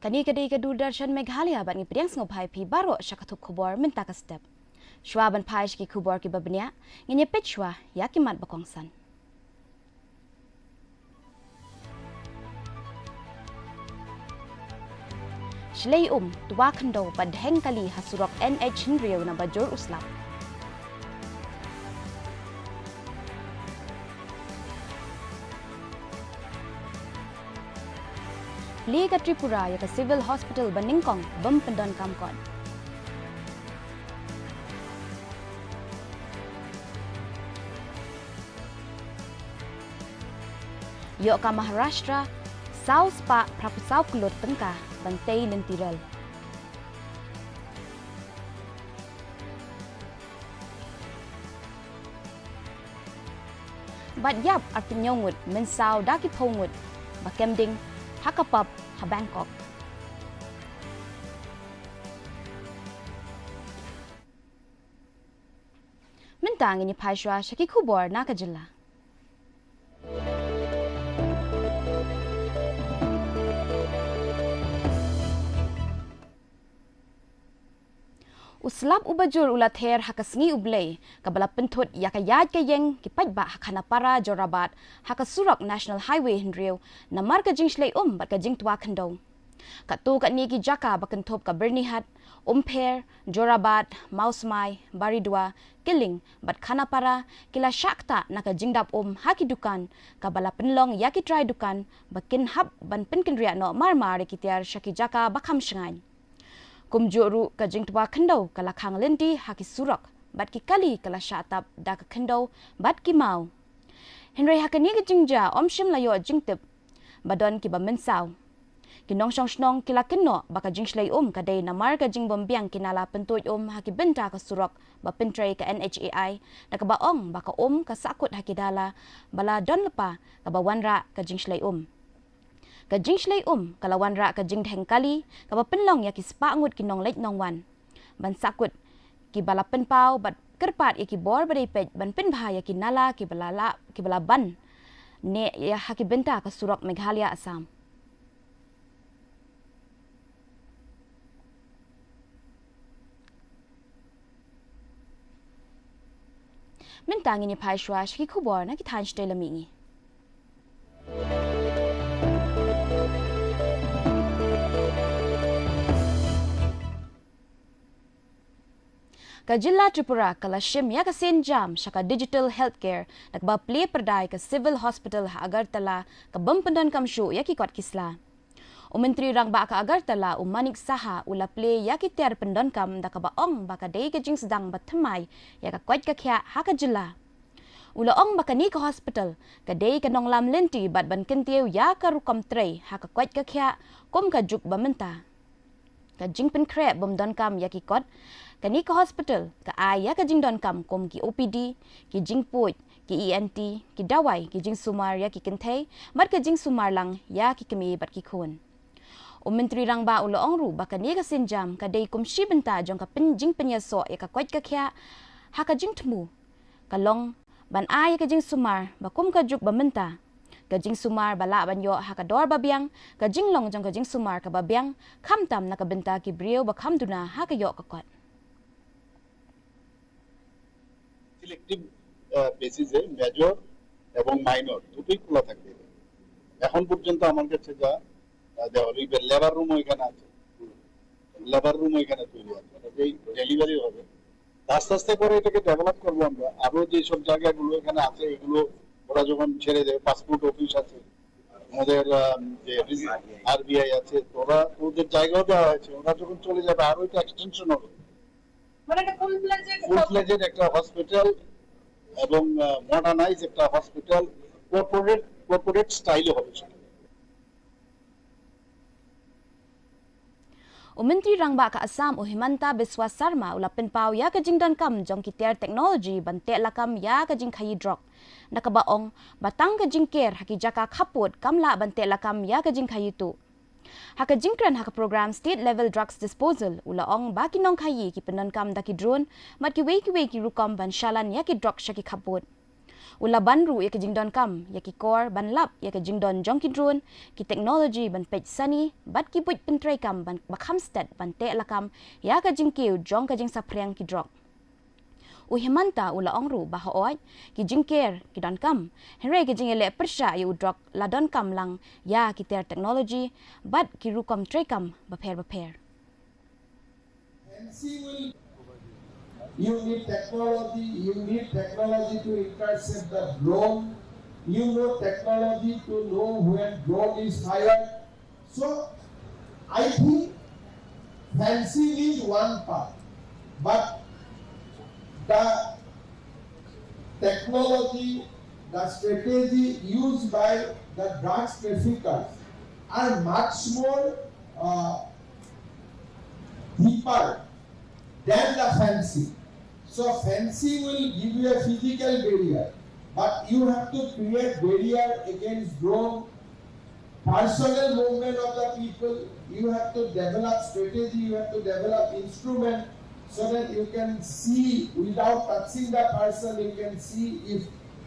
Kani kadai Doodarshan Meghalaya bat ni pediang sengopai pi baro syakatuk khubor minta ka step. Shwa ban pai shki khubor ki babnya ngenye pechwa ya ki mat bakongsan. Shlei tua kendo bad heng kali hasurok NH Hinriu na bajur uslap. Liga Tripura ya ke Civil Hospital Baningkong bem pendon kamkon. Yok ka Maharashtra, South Spa Prapusau Kulut Tengkah, Bantai Lentiral. Bat yap artinya ngut mensau daki pongut, bakemding Hakapap ha Bangkok. Mentang ini paishwa syaki khubor na kajilla. Uslap ubajur ulather hakasngi ublay kabala pentut yakayad kayeng kipajba hakana para jorabat hakasurak National Highway Hinriu namar kajing shlay bat kajing tua kendo. Katu kat ni ki jaka bakentop ka Bernihat, Umper, Jorabat, Mausmai, Baridua, Kiling bat kana para kila syakta na kajing dap haki dukan kabala penlong yaki try dukan bakin hab ban penkin riak no marmar kitiar syaki jaka bakam syengai. Kumjuru kajing tua kendo kala khang lendi haki surak bat ki kali kala syatap da ka kendo bat ki mau. Henry hakani kajing ja shim layo jingtip badon ki bamensau. Kinong shnong kila keno baka jing shlay kadai namar kajing bombiang kinala pentoy haki benta ka surak ba pentray ka NHAI na ka baong baka ka sakut haki dala bala don lepa ka bawanra kajing shlay Kajing shlay kalawan ra kajing dheng kali kaba penlong ya ki spangut kinong leit nongwan. Ban sakut ki bala penpau bat kerpat ya ki bor badai pej ban penbha ya ki nala ki bala ban ne ya haki benta ka surak Meghalaya Assam. Mentang ini paishwa shki khubor na ki than shtay lamingi. Ka Jilla Tripura kala shim ya ka jam syaka digital healthcare nakba play perdai ka Civil Hospital ha Agartala ka bempendan kamshu ya ki kot kisla. Menteri rang ba ka Agartala Manik Saha ula play ya ki ter pendon kam da ka baong ba ka dei ka jing sedang batmai ya ka kot ka kya ha ka Jilla. Ula ong ba ka ni ka hospital ka dei ka nong lam lenti bat ban kentiu ya ka rukom trei ha ka kot ka kya kom ka juk ba menta. Ka jing pen krep bomdon kam ya ki kot kani ka hospital ka aya ka jing don kam kom ki OPD ki jing puj ki ENT ki dawai ki jing sumar ya ki kentei mat ka jing sumar lang ya ki kemi bat ki khun menteri rang ba ulo ong ru ba kani ka sinjam ka dei kom shi benta jong ka jing penyaso ya ka kwat ka kya ha ka jing tmu ka long ban aya ka jing sumar ba kom ka juk ba menta ka jing sumar bala banyo ha ka dor babiang ka jing long jong ka jing sumar ka babiang kham tam na ka benta ki brio ba kham duna ha ka yo ka kwat selective বেসিসে মেজর এবং মাইনর দুটোই খোলা থাকবে। এখন পর্যন্ত আমার কাছে যা দেওয়া হলো লেবার রুম ওইখানে আছে, লেবার রুম ওইখানে তৈরি আছে, যেই ডেলিভারি হবে আস্তে আস্তে করে এটাকে ডেভেলপ করবো আমরা। আরো যেসব জায়গাগুলো এখানে আছে এগুলো ওরা যখন ছেড়ে দেবে, পাসপোর্ট অফিস আছে আমাদের, যে RBI আছে, ওরা ওদের জায়গাও দেওয়া হয়েছে, ওরা যখন চলে যাবে আরো এটা এক্সটেনশন হবে, মানে একটা ফুল ফ্লেজেড একটা হসপিটাল এবং মডার্নাইজ একটা হসপিটাল কর্পোরেট স্টাইলে হবে সেটা। Menteri rang ba ka Assam Himanta Biswa Sarma ula penpau ya ka jingdan kam jong kitiar teknologi bante lakam ya ka jing khayi drok nakabaong batang ka jingker haki jaka khaput kamla bante lakam ya ka jing khayi tu. Haka jingkran haka program state level drugs disposal ula ong baki nong khayi ki penon kam daki drone mat ki wei ki rukom ban shalan ya ki drok shaki khaput. Ula banru ya ke jing don kam ya ki kor ban lap ya ke jing don jong ki drone ki teknologi ban pej sani bat ki buit pentrai kam ban bakhamstat ban te lakam ya ke jing kiu jong ke jing sapriang ki drop. Uhimanta ula ongru bahaoy ki jing ker ki don kam henry ke jing ele persya ya udrok la don kam lang ya ki ter teknologi bat ki rukom trai kam baper. You need technology to intercept the drone. You know technology to know when drone is fired. So, I think fencing is one part, but the technology, the strategy used by the drugs traffickers are much more deeper than the fencing. So fencing will give you a physical barrier, but you have to create barrier against drone, personal movement of the people. You have to develop strategy, you have to develop instrument so that you can see without touching the person, you can see if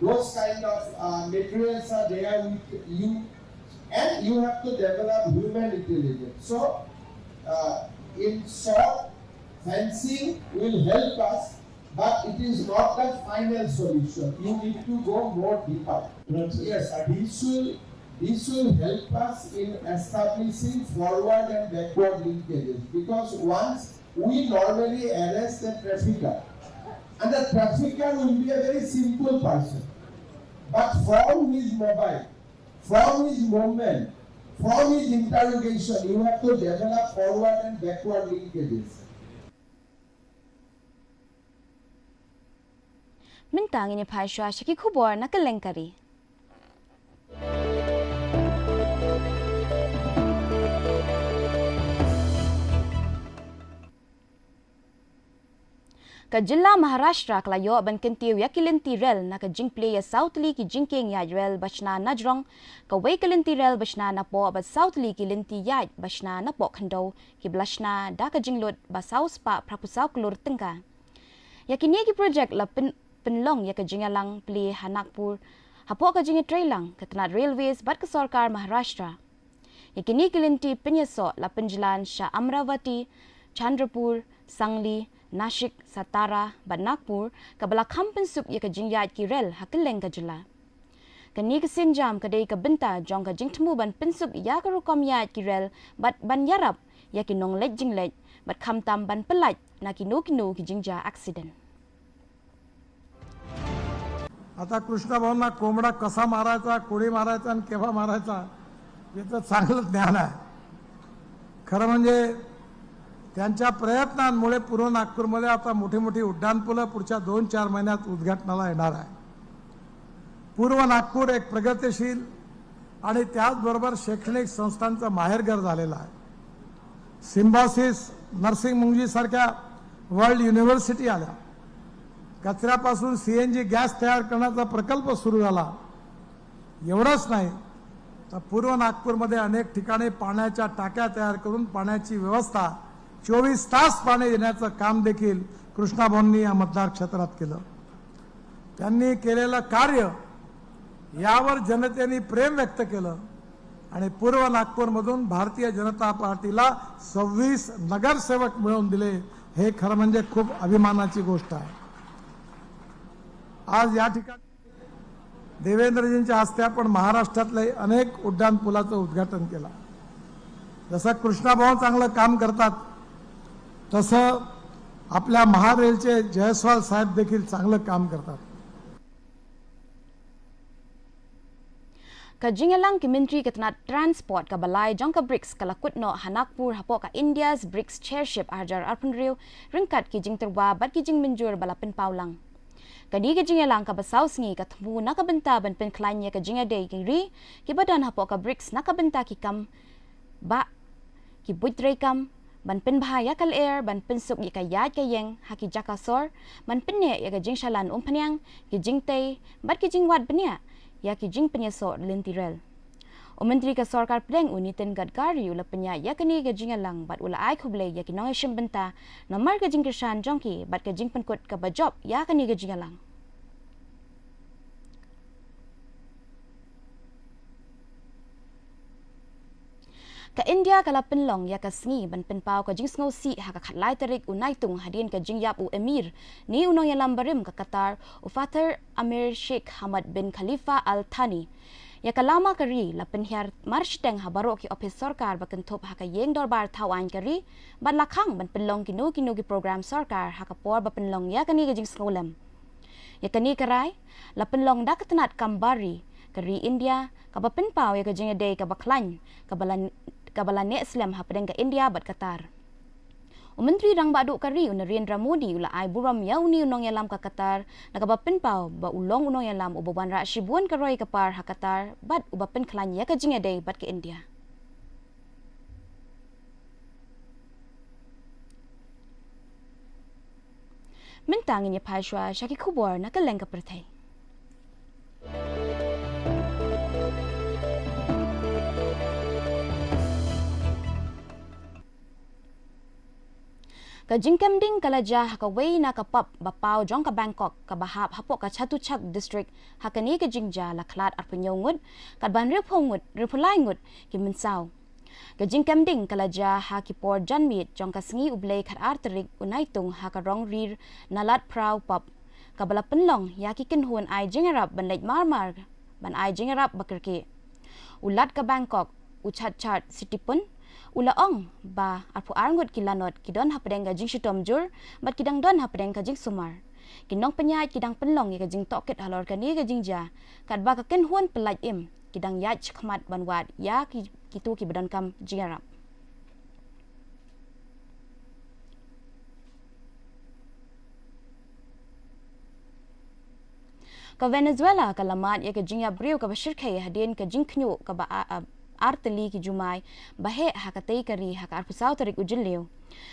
those kind of materials are there with you, and you have to develop human intelligence. So in short, fencing will help us, but it is not the final solution. You need to go more deeper. Yes, this will help us in establishing forward and backward linkages, because once we normally arrest the trafficker, and the trafficker will be a very simple person, but from his mobile, from his movement, from his interrogation, you have to develop forward and backward linkages. Mintang ini paiswa syaki khubor nakalengkari. Ka jilla Maharashtra klayo ban kentiu ya kilinti rel na ka jing play ya southly ki jingking ya rel bashna najrong ka wei kilinti rel bashna na po ba southly kilinti ya bashna na po khando ki blashna da ka jinglut ba south pa prapusau klur tengka. Ya kini ki project la penlong ya ka jingalang play Hanakpur hapo ka jingi trailang ka kanat railways bat ka sarkar Maharashtra. Ya kini kilinti penyeso la penjalan Sha Amravati, Chandrapur, Sangli, Nashik, Satara, Nagpur, kabala kampen sup ya ka jingyat ki rel hakeleng ka jila. Kani ka sinjam kadai ka benta jong ka jingtmu ban pensup ya ka rukom yat ki rel bat ban yarap ya ki nong lej jinglej bat kamtam ban pelat na ki kinu ki jingja accident. आता कृष्ण भाऊंना कोंबडा कसा मारायचा, कोळी मारायचा आणि केव्हा मारायचा याचं चांगलं ज्ञान आहे. खरं म्हणजे त्यांच्या प्रयत्नांमुळे पूर्व नागपूरमध्ये आता मोठी मोठी उड्डाणपुलं पुढच्या 2-4 महिन्यात उद्घाटनाला येणार आहे. पूर्व नागपूर एक प्रगतिशील आणि त्याचबरोबर शैक्षणिक संस्थांचं माहेरघर झालेलं आहे. सिम्बॉसिस, नर्सिंग मुंगजी सारख्या वर्ल्ड युनिव्हर्सिटी आल्या. कचऱ्यापासून सीएनजी गॅस तयार करण्याचा प्रकल्प सुरू झाला. एवढंच नाही तर पूर्व नागपूरमध्ये अनेक ठिकाणी पाण्याच्या टाक्या तयार करून पाण्याची व्यवस्था 24 तास पाणी देण्याचं काम देखील कृष्णाभाऊंनी या मतदार क्षेत्रात केलं. त्यांनी केलेलं कार्य यावर जनतेने प्रेम व्यक्त केलं आणि पूर्व नागपूरमधून भारतीय जनता पार्टीला 26 नगरसेवक मिळवून दिले. हे खरं म्हणजे खूप अभिमानाची गोष्ट आहे. आज या ठिकाणी देवेंद्रजींच्या हस्ते आपण महाराष्ट्रातले अनेक उड्डाणपुलाचं उद्घाटन केलं. जसं कृष्णाभाऊ चांगलं काम करतात तसं आपल्या महारेलचे जयस्वाल साहेब देखील चांगलं काम करतात. Ka jingalang ki Menteri Ketenat Transport ka balai jong ka BRICS ka lakutno Hanakpur hapo ka India's BRICS chairship arjar arpunriu ringkat ki jing terwa bat ki jing menjur balapin paulang. Kadi ka jingalang ka basaw sngi ka tmu nakabenta ban pen klanya ka jingade ki ri ki badan hapo ka BRICS nakabenta ki kam ba ki buitre kam ban pen bahaya kal air ban pen sup ka yat ka yeng haki jakasor ban penne ya ka jing shalan umpanyang ki jing tay bat ki jing wat benya ya ki jing penyeso lintirel. O Menteri ka Sarkar Pleng Unitin Gadkari ula penya ya kani ka jingalang bat ula ay kuble ya ki nong benta namar ka jing krishan jongki bat ka jing penkut ka bajop ya kani ka jingalang. Ka India kala penlong ya ka sngi ban penpau ka jing sngo si ha ka khatlai tarik unai tung hadin ka jing yap u emir ni unong ya lambarim ka Qatar u Father Amir Sheikh Hamad bin Khalifa Al Thani ya kalama kari la penhiar march teng habaro ki office sarkar bakan thop ha ka yeng dorbar thawan kari ban lakhang ban penlong kinu ki program sarkar ha ka por ba penlong ya kani ka jing sngolam ya kani karai la penlong dak tenat kambari kari India ka ba penpau ya ka jing day ka baklan kabalan ne Islam ha pedeng ka India bat Qatar. Menteri rang baduk kari Narendra Modi ula ai buram ya uni unong yalam ka Qatar nakabapin pau ba ulong unong yalam ubaban ra shibuan karoi ka par ha Qatar bat ubapen klan ya ka jingade bat ke India. Mentangin ya paishwa syaki khubor nakaleng ka perthai. Ka jingkem ding kalaja ka wei na ka pap bapau jong ka Bangkok ka bahap hapok ka Chatuchak district hakani ka jingja la klat arpunyongut kat ban riphongut ripulaingut ki mensau ka jingkem ding kalaja ha ki por janmit jong ka sngi ublei khat arterik unaitung ha ka rong rir nalat prau pap ka bala penlong ya ki kinhuan ai jingarap ban lek marmar ban ai jingarap bakerke ulat ka Bangkok uchat chat city pun ula ong ba arpu arngut kilanot kidon hapdeng ka jing shitom jur bat kidang don hapdeng ka jing sumar kinong penyat kidang penlong ka jing toket halor ka ni ka jing ja kat ba ka ken huan pelaj im kidang yat khmat banwat ya kitu ki badan kam jingarap ka Venezuela ka lamat ya ka jing ya brio ka bashirkai hadin ka jing knyu ka ba arteli ki jumai bahe hakatei kari haka arpusau tarik ujileu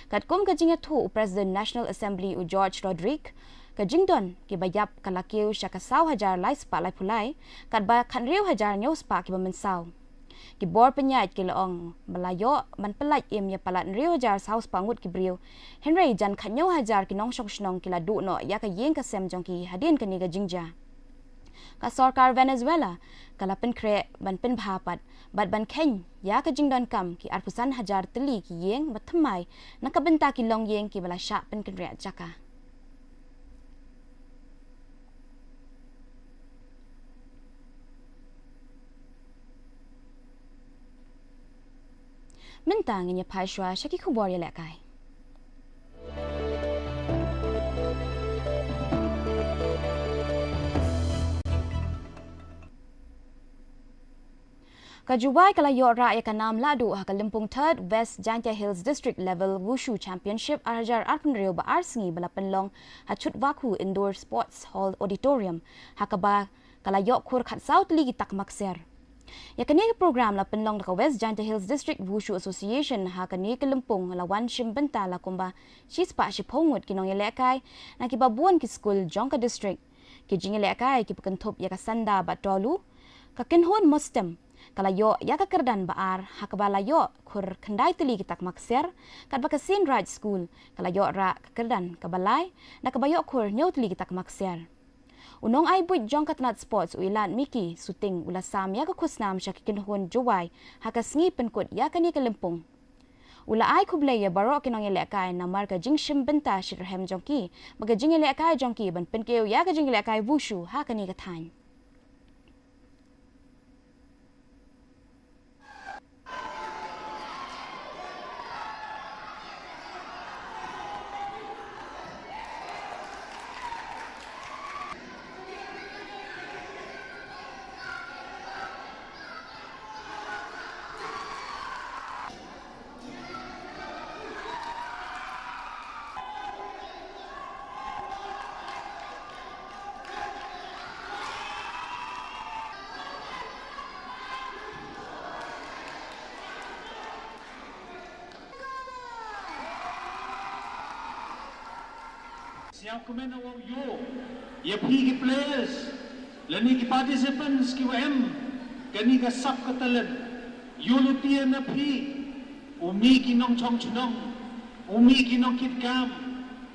kat kum ka jinga thu president National Assembly u George Rodrigue ka jingdon ki bayap kalakeu shaka 1,000 lai spa lai pulai kat ba khanriu hajar nyau spa ki bamensau ki bor penyat ki laong balayo ban pelaj im ya palat riu hajar saus pangut ki brio Henry jan khanyau hajar ki nong shok shnong ki la du no ya ka yeng ka sem jong ki hadin ka ni ga jingja ka sarkar Venezuela kalapen kre ban pen bhapat bat ban khen ya ka jingdon kam ki arpusan hajar teli ki yeng bathamai nakabenta ki long yeng ki bala sha pen kre jaka mentang nya paishwa shaki khubor ya lekai Kajubai kala yora ya kanam ladu ha Kalimpong 3rd West Jantya Hills District Level Wushu Championship arjar arpenrio ba arsingi bala penlong ha chut waku Indoor Sports Hall Auditorium hakaba kala yok khur khat South League tak makser ya kani program la penlong ka West Jantya Hills District Wushu Association ha kani Kalimpong la wan shim benta la kumba shispa shipongut kinong yelekai na kibabuan ki school jongka district ki jingelekai ki pekentop ya ka sanda ba tolu ka kenhon mustem kalayo ya ka kerdan baar hakabalayo khur khandai teli kitak makser kat bakasin Raj School kalayo ra ka kerdan kabalai na kabayo khur nyau teli kitak makser unong ai buit jong katnat sports uilan miki suting ula sam ya ka khusnam shakikin hon juwai hakasngi penkut ya kani Kalimpong ula ai khublei ya baro kinong elekai na marka jingshim benta shirhem jongki baga jingelekai jongki ban penkeu ya ka jingelekai wushu hakani ka thain Siap komen awak yo, ya pergi players, lani ki participants ki wm, kani ka sab ka talent, yo lutia na pergi, umi ki nong chong chunong, umi ki nong kit kam,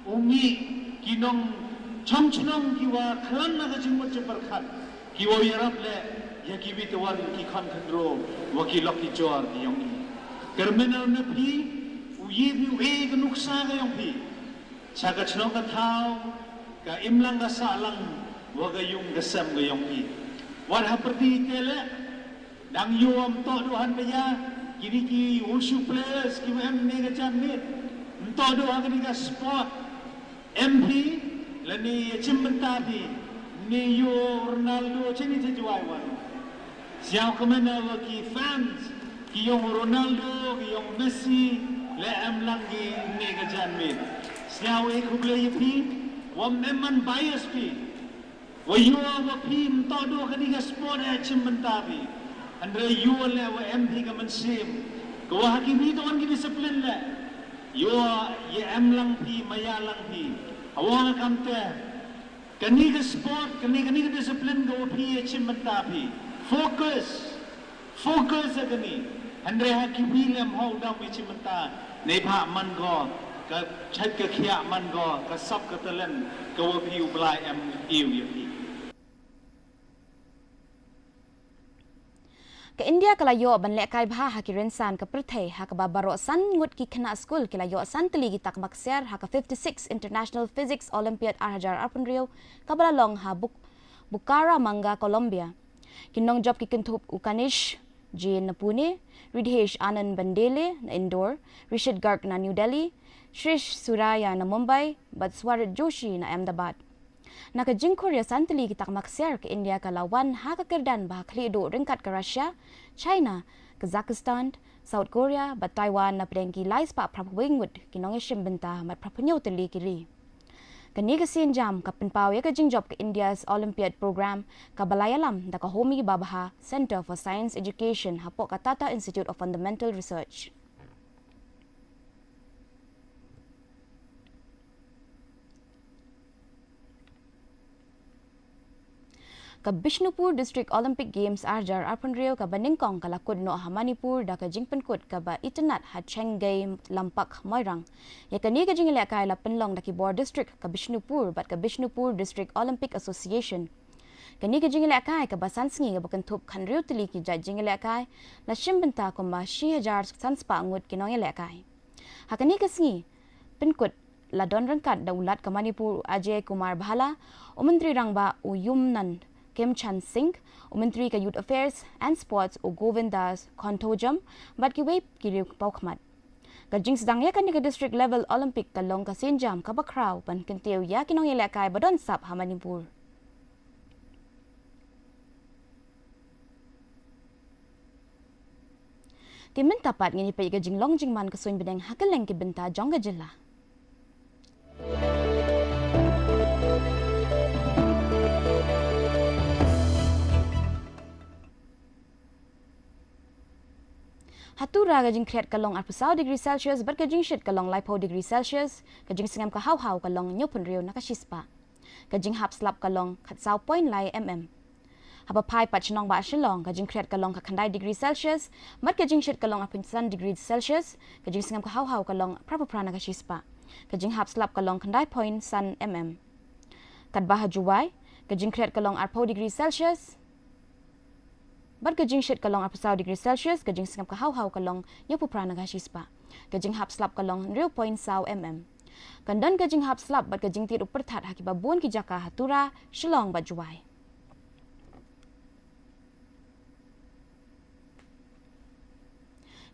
umi ki nong chong chunong ki wa khalan na ka jingmot jepar khat, ki wa yarap le, ya ki bitawan ki khan khandro, wa ki lok ki jor ki yong. Kermena na pi uyi bi we ka nuksa ka yung pi. Saka chnong ka thao ka imlang ka salang waga yung gasam ka yung pi. Wat haperti kele dang yuam to dohan baya kini ki wushu players ki em ne ka chan ne. To dohan ka sport MP lani chimbanta pi ni yo Ronaldo chini tejuai wan. Siang kemana waki fans ki yung Ronaldo ki yung Messi le am langi ne ka jan mit siang we KHUBOR pi wam memang bias pi wa yo wa pi mtodo ka ni ka sport e chimbanta pi andre yo le wa MP ka mansim ko wa ki bi to ki discipline le yo ye am lang pi maya lang pi awang kamte kani ka sport kani ka discipline ko pi e chimbanta pi focus agani andre ha ki William hold down mi chimanta nei pha man go ka chat ka khia man go ka sap ka talen ka wa pi ublai am iu ye pi Ke India kalayo ban le kai bha ha ki rensan ka prthei ha ka babaro san ngut ki khana school kalayo san tli ki tak makser ha ka 56 International Physics Olympiad arhajar arpun rio ka balalong ha Bucara Manga Colombia kinong job ki kintup ukanish Jane na Pune, Ridhesh Anand Bandele na Indore, Rishid Garg na New Delhi, Shrish Suraya na Mumbai, Batswarit Joshi na Ahmedabad. Nakajing Korea santali kitak maksir ke India kalawan ha kakirdan bah klido ringkat ke Russia, China, Kazakhstan, South Korea, bat Taiwan na prengki lais pa prapwingwood kinong ishim benta mat prapanyaw tali kiri. Kani kasin jam kapin pau ya kajing job ke India's Olympiad program kabalayalam da kahomi babaha Center for Science Education hapok ka Tata Institute of Fundamental Research. Ka Bishnupur District Olympic Games arjar arpun rio ka baningkong kalakod no Manipur da ka jingpenkut ka ba itanat ha Chengai lampak moirang ya kani ka jingile ka la penlong da KHUBOR District ka Bishnupur bat ka Bishnupur District Olympic Association kani ka jingile ka ba sansngi ka bakantup khan rio tili ki ja jingile ka la shimbenta ko ma 6000 sanspa ngut kinong ile ka ha kani ka sngi penkut la don rangkat da ulat ka Manipur Ajay Kumar Bhala umantri rangba uyumnan Kim Chan Singh, Menteri ka Youth Affairs and Sports o Govindas Kontojam, bat ki wave kiri paukmat. Kajing sedang ya kan ka district level Olympic kalong ka sinjam ka bakraw pan kintiw ya kinong ilakay badon sap ha Manipur. Kimin tapat ngini pa ikajing longjing man kasuin bideng hakaleng ki benta jongga jila. Hatura kajing kreat kalong 40 degree Celsius bar kajing shit kalong 50 degree Celsius kajing singam ka haw kalong nyopun rio nakashispa kajing hap slap kalong khatsaw point lai haba pai pachnong ba shilong kajing kreat kalong ka khandai degree Celsius bar kajing shit kalong 40 degree Celsius kajing singam ka haw kalong prapra nakashispa kajing hap slap kalong khandai point san kadbah juwai kajing kreat kalong 40 degree Celsius bar kajing shit kalong 40 degree Celsius kajing singap ka haw kalong nyopu prana gashispa kajing hap slap kalong 0.7 kandan kajing hap slap bar kajing tir uperthat hakiba buon ki jaka hatura shilong bajuai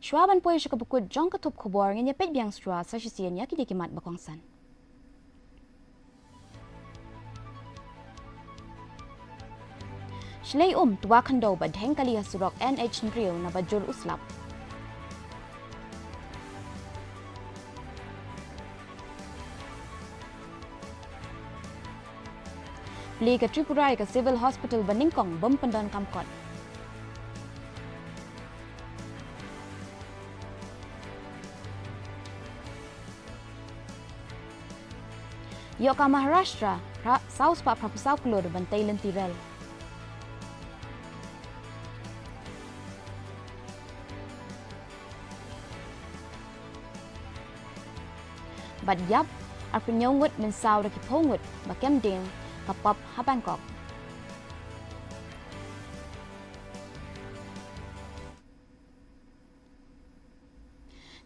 Shwaban poy shukabukud jong katup KHUBOR ngenya pet biang stra sa shisian ya kidikimat bakongsan Shlay tuwa kando badheng kaliya surok NH Nrio na bajul uslap. Pli ka Tripura ka Civil Hospital Baningkong bumpandon kamkot. Yo ka Maharashtra, South pa prapusaw kulod bantay lentirel. But yap, ar penyongut mensaw da kipongut bakem ding kapap ha Bangkok.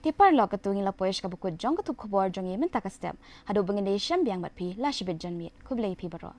Tipar lo ketungi la poesh kabukut jong ketuk khubor jong yemen takastep. Hado bengene syam biang bat pi la shibet janmit. Kublai pi baro.